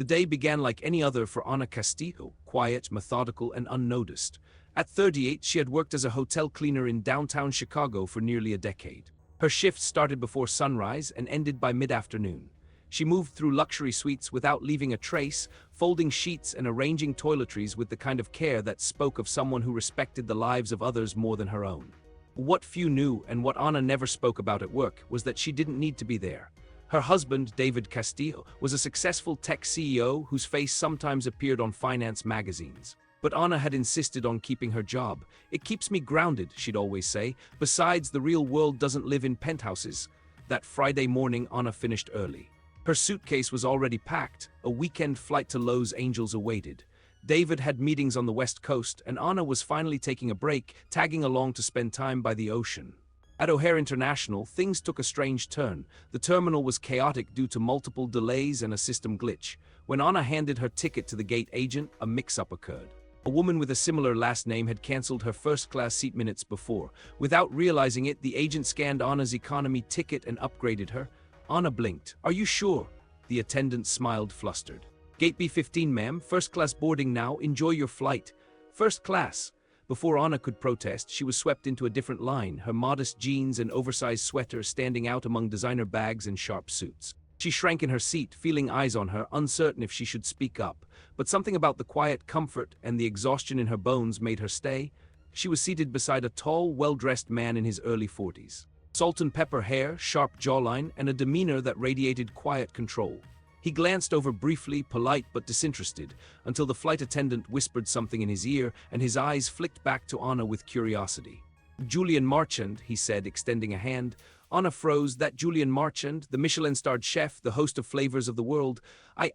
The day began like any other for Ana Castillo, quiet, methodical, and unnoticed. At 38, she had worked as a hotel cleaner in downtown Chicago for nearly a decade. Her shift started before sunrise and ended by mid-afternoon. She moved through luxury suites without leaving a trace, folding sheets and arranging toiletries with the kind of care that spoke of someone who respected the lives of others more than her own. What few knew, and what Ana never spoke about at work, was that she didn't need to be there. Her husband, David Castillo, was a successful tech CEO whose face sometimes appeared on finance magazines. But Ana had insisted on keeping her job. "It keeps me grounded," she'd always say. "Besides, the real world doesn't live in penthouses." That Friday morning, Ana finished early. Her suitcase was already packed. A weekend flight to Los Angeles awaited. David had meetings on the West Coast, and Ana was finally taking a break, tagging along to spend time by the ocean. At O'Hare International, things took a strange turn. The terminal was chaotic due to multiple delays and a system glitch. When Ana handed her ticket to the gate agent, a mix-up occurred. A woman with a similar last name had cancelled her first-class seat minutes before. Without realizing it, the agent scanned Ana's economy ticket and upgraded her. Ana blinked. "Are you sure?" The attendant smiled, flustered. "Gate B15, ma'am. First-class boarding now. Enjoy your flight." First class. Before Ana could protest, she was swept into a different line, her modest jeans and oversized sweater standing out among designer bags and sharp suits. She shrank in her seat, feeling eyes on her, uncertain if she should speak up. But something about the quiet comfort and the exhaustion in her bones made her stay. She was seated beside a tall, well-dressed man in his early 40s. Salt and pepper hair, sharp jawline, and a demeanor that radiated quiet control. He glanced over briefly, polite but disinterested, until the flight attendant whispered something in his ear, and his eyes flicked back to Ana with curiosity. "Julien Marchand," he said, extending a hand. Ana froze. "That Julien Marchand, the Michelin-starred chef, the host of Flavors of the World."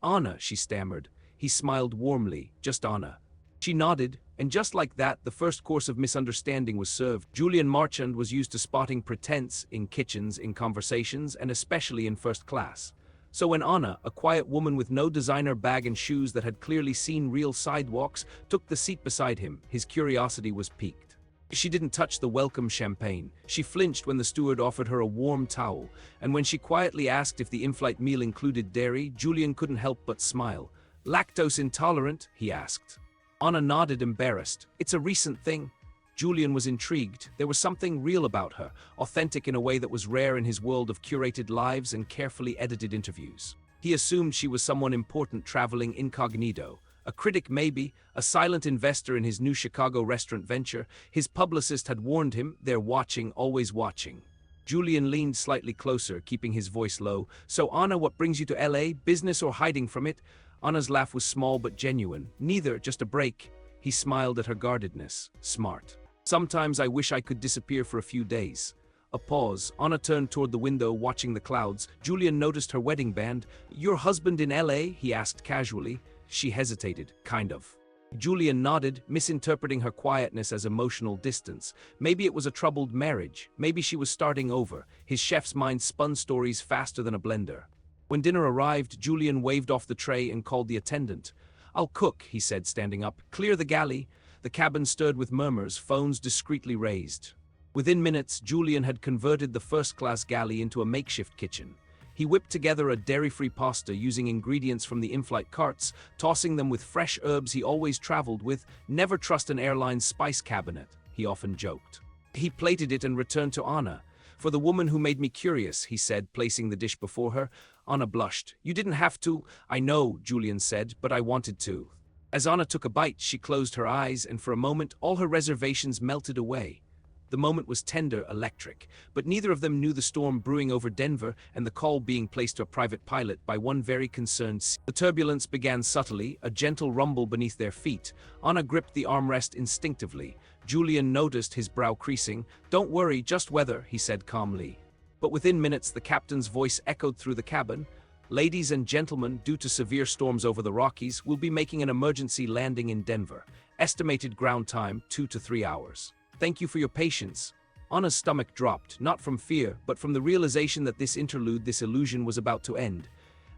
Ana," she stammered. He smiled warmly. "Just Ana." She nodded, and just like that, the first course of misunderstanding was served. Julien Marchand was used to spotting pretense in kitchens, in conversations, and especially in first class. So when Ana, a quiet woman with no designer bag and shoes that had clearly seen real sidewalks, took the seat beside him, his curiosity was piqued. She didn't touch the welcome champagne. She flinched when the steward offered her a warm towel, and when she quietly asked if the in-flight meal included dairy, Julien couldn't help but smile. "Lactose intolerant?" he asked. Ana nodded, embarrassed. "It's a recent thing." Julien was intrigued. There was something real about her, authentic in a way that was rare in his world of curated lives and carefully edited interviews. He assumed she was someone important traveling incognito. A critic maybe, a silent investor in his new Chicago restaurant venture. His publicist had warned him, "They're watching, always watching." Julien leaned slightly closer, keeping his voice low. "So Ana, what brings you to LA? Business or hiding from it?" Ana's laugh was small but genuine. "Neither, just a break." He smiled at her guardedness. "Smart. Sometimes I wish I could disappear for a few days." A pause. Ana turned toward the window, watching the clouds. Julien noticed her wedding band. "Your husband in LA?" he asked casually. She hesitated. "Kind of." Julien nodded, misinterpreting her quietness as emotional distance. Maybe it was a troubled marriage. Maybe she was starting over. His chef's mind spun stories faster than a blender. When dinner arrived, Julien waved off the tray and called the attendant. "I'll cook," he said, standing up. "Clear the galley." The cabin stirred with murmurs, phones discreetly raised. Within minutes, Julien had converted the first-class galley into a makeshift kitchen. He whipped together a dairy-free pasta using ingredients from the in-flight carts, tossing them with fresh herbs he always traveled with. "Never trust an airline's spice cabinet," he often joked. He plated it and returned to Ana. "For the woman who made me curious," he said, placing the dish before her. Ana blushed. "You didn't have to." "I know," Julien said, "but I wanted to." As Ana took a bite, she closed her eyes, and for a moment, all her reservations melted away. The moment was tender, electric, but neither of them knew the storm brewing over Denver and the call being placed to a private pilot by one very concerned. The turbulence began subtly, a gentle rumble beneath their feet. Ana gripped the armrest instinctively. Julien noticed his brow creasing. "Don't worry, just weather," he said calmly. But within minutes, the captain's voice echoed through the cabin. "Ladies and gentlemen, due to severe storms over the Rockies, we'll be making an emergency landing in Denver. Estimated ground time, 2 to 3 hours. Thank you for your patience." Ana's stomach dropped, not from fear, but from the realization that this interlude, this illusion, was about to end.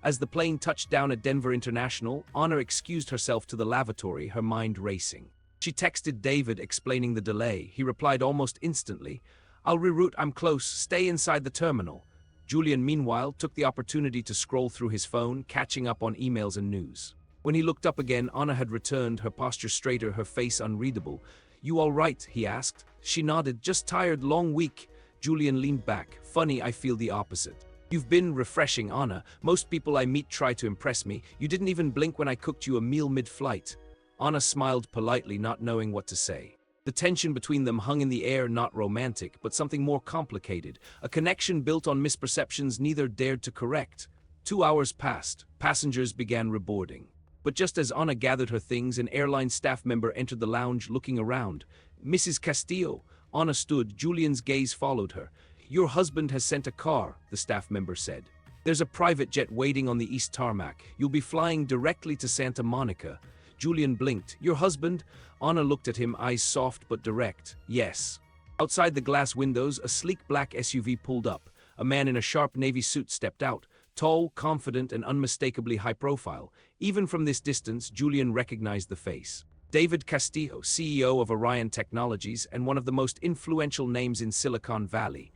As the plane touched down at Denver International, Ana excused herself to the lavatory, her mind racing. She texted David explaining the delay. He replied almost instantly, "I'll reroute, I'm close, stay inside the terminal." Julien, meanwhile, took the opportunity to scroll through his phone, catching up on emails and news. When he looked up again, Anna had returned, her posture straighter, her face unreadable. "You all right?" he asked. She nodded. "Just tired, long week." Julien leaned back. "Funny, I feel the opposite." "You've been refreshing, Anna. Most people I meet try to impress me. You didn't even blink when I cooked you a meal mid-flight." Anna smiled politely, not knowing what to say. The tension between them hung in the air, not romantic, but something more complicated, a connection built on misperceptions neither dared to correct. 2 hours passed. Passengers began reboarding. But just as Anna gathered her things, an airline staff member entered the lounge, looking around. "Mrs. Castillo." Anna stood. Julien's gaze followed her. "Your husband has sent a car," the staff member said. "There's a private jet waiting on the East Tarmac. You'll be flying directly to Santa Monica." Julien blinked. "Your husband?" Anna looked at him, eyes soft but direct. "Yes." Outside the glass windows, a sleek black SUV pulled up. A man in a sharp navy suit stepped out, tall, confident, and unmistakably high profile. Even from this distance, Julien recognized the face. David Castillo, CEO of Orion Technologies and one of the most influential names in Silicon Valley.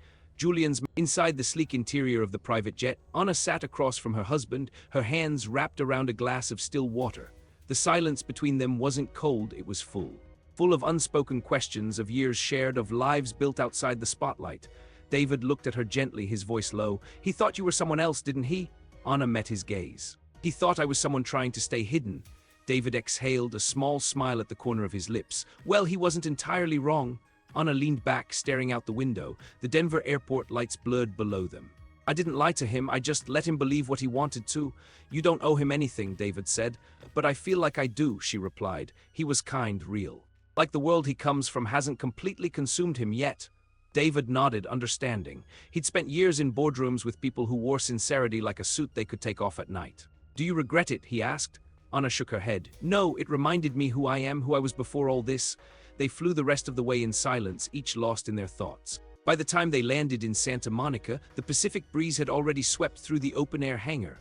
Inside the sleek interior of the private jet, Anna sat across from her husband, her hands wrapped around a glass of still water. The silence between them wasn't cold, it was full. Full of unspoken questions, of years shared, of lives built outside the spotlight. David looked at her gently, his voice low. "He thought you were someone else, didn't he?" Anna met his gaze. "He thought I was someone trying to stay hidden." David exhaled, a small smile at the corner of his lips. "Well, he wasn't entirely wrong." Anna leaned back, staring out the window. The Denver airport lights blurred below them. "I didn't lie to him, I just let him believe what he wanted to." "You don't owe him anything," David said. "But I feel like I do," she replied. "He was kind, real. Like the world he comes from hasn't completely consumed him yet." David nodded, understanding. He'd spent years in boardrooms with people who wore sincerity like a suit they could take off at night. "Do you regret it?" he asked. Anna shook her head. "No, it reminded me who I am, who I was before all this." They flew the rest of the way in silence, each lost in their thoughts. By the time they landed in Santa Monica, the Pacific breeze had already swept through the open-air hangar.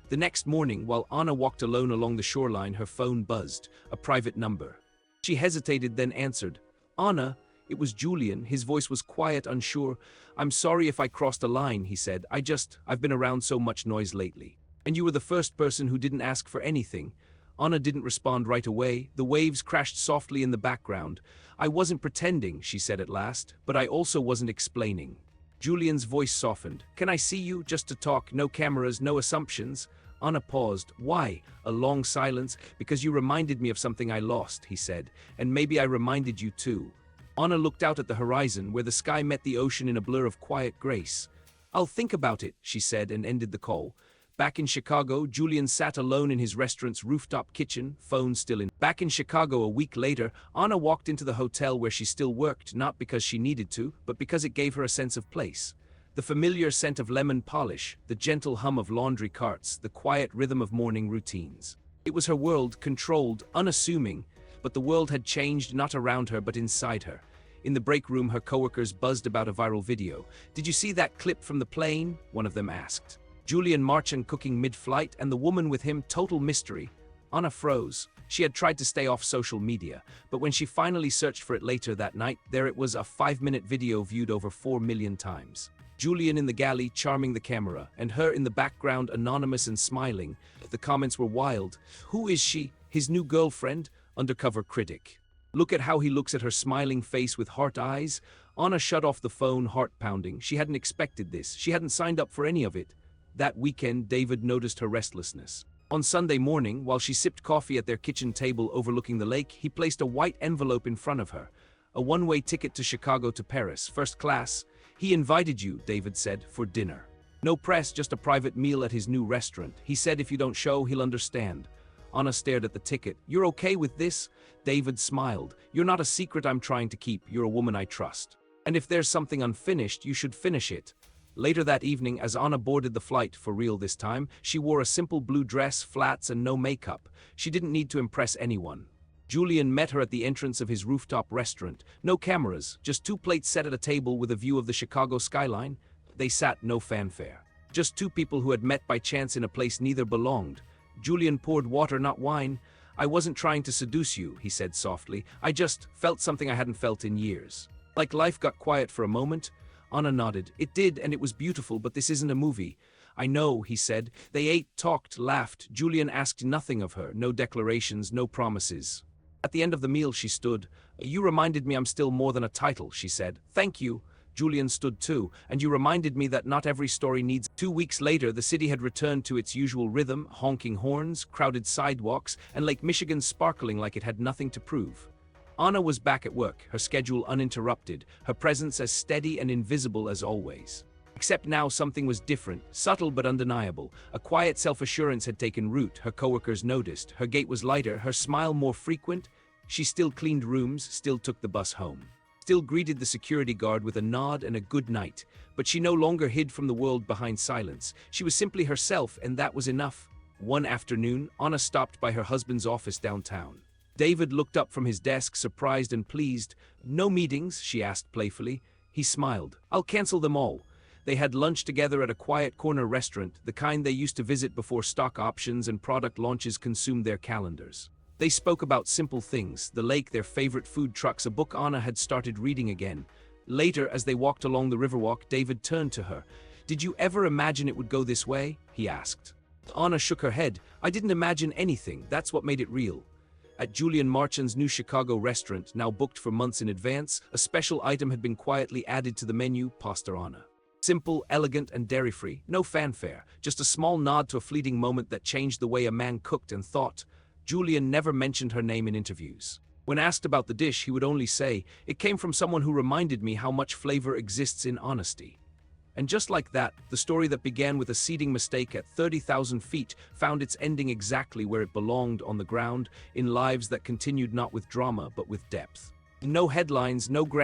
The next morning, while Anna walked alone along the shoreline, her phone buzzed, a private number. She hesitated, then answered. "Anna." It was Julien. His voice was quiet, unsure. "I'm sorry if I crossed a line," he said. I've been around so much noise lately. And you were the first person who didn't ask for anything." Anna didn't respond right away. The waves crashed softly in the background. "I wasn't pretending," she said at last, "but I also wasn't explaining." Julien's voice softened. "Can I see you, just to talk? No cameras, no assumptions." Anna paused. "Why?" A long silence. "Because you reminded me of something I lost," he said. "And maybe I reminded you too." Anna looked out at the horizon, where the sky met the ocean in a blur of quiet grace. "I'll think about it," she said, and ended the call. Back in Chicago, Julien sat alone in his restaurant's rooftop kitchen, phone still in. Back in Chicago a week later, Anna walked into the hotel where she still worked, not because she needed to, but because it gave her a sense of place. The familiar scent of lemon polish, the gentle hum of laundry carts, the quiet rhythm of morning routines. It was her world, controlled, unassuming, but the world had changed, not around her, but inside her. In the break room, her coworkers buzzed about a viral video. "Did you see that clip from the plane?" one of them asked. Julien Marchand cooking mid-flight, and the woman with him, total mystery. Anna froze. She had tried to stay off social media, but when she finally searched for it later that night, there it was, a 5-minute video viewed over 4 million times. Julien in the galley, charming the camera, and her in the background, anonymous and smiling. The comments were wild. "Who is she? His new girlfriend? Undercover critic. Look at how he looks at her, smiling face with heart eyes." Anna shut off the phone, heart pounding. She hadn't expected this. She hadn't signed up for any of it. That weekend, David noticed her restlessness. On Sunday morning, while she sipped coffee at their kitchen table overlooking the lake, he placed a white envelope in front of her. "A one-way ticket to Chicago to Paris, first class. He invited you," David said, "for dinner. No press, just a private meal at his new restaurant. He said if you don't show, he'll understand." Anna stared at the ticket. "You're okay with this?" David smiled. "You're not a secret I'm trying to keep. You're a woman I trust. And if there's something unfinished, you should finish it." Later that evening, as Anna boarded the flight, for real this time, she wore a simple blue dress, flats, and no makeup. She didn't need to impress anyone. Julien met her at the entrance of his rooftop restaurant. No cameras, just 2 plates set at a table with a view of the Chicago skyline. They sat, no fanfare. Just 2 people who had met by chance in a place neither belonged. Julien poured water, not wine. "I wasn't trying to seduce you," he said softly. "I just felt something I hadn't felt in years. Like life got quiet for a moment." Anna nodded. It did, and it was beautiful, but this isn't a movie. I know, he said. They ate, talked, laughed. Julien asked nothing of her, no declarations, no promises. At the end of the meal she stood. You reminded me I'm still more than a title, she said. Thank you. Julien stood too, and you reminded me that not every story needs. 2 weeks later, the city had returned to its usual rhythm, honking horns, crowded sidewalks, and Lake Michigan sparkling like it had nothing to prove. Anna was back at work, her schedule uninterrupted, her presence as steady and invisible as always. Except now something was different, subtle but undeniable. A quiet self-assurance had taken root, her coworkers noticed. Her gait was lighter, her smile more frequent. She still cleaned rooms, still took the bus home. Still greeted the security guard with a nod and a good night, but she no longer hid from the world behind silence. She was simply herself, and that was enough. One afternoon, Anna stopped by her husband's office downtown. David looked up from his desk, surprised and pleased. No meetings, she asked playfully. He smiled. I'll cancel them all. They had lunch together at a quiet corner restaurant, the kind they used to visit before stock options and product launches consumed their calendars. They spoke about simple things, the lake, their favorite food trucks, a book Anna had started reading again. Later, as they walked along the riverwalk, David turned to her. Did you ever imagine it would go this way? He asked. Anna shook her head. I didn't imagine anything, that's what made it real. At Julien Marchand's new Chicago restaurant, now booked for months in advance, a special item had been quietly added to the menu, pasta Anna. Simple, elegant, and dairy-free, no fanfare, just a small nod to a fleeting moment that changed the way a man cooked and thought. Julien never mentioned her name in interviews. When asked about the dish, he would only say, it came from someone who reminded me how much flavor exists in honesty. And just like that, the story that began with a seating mistake at 30,000 feet found its ending exactly where it belonged, on the ground, in lives that continued not with drama but with depth. No headlines, no grand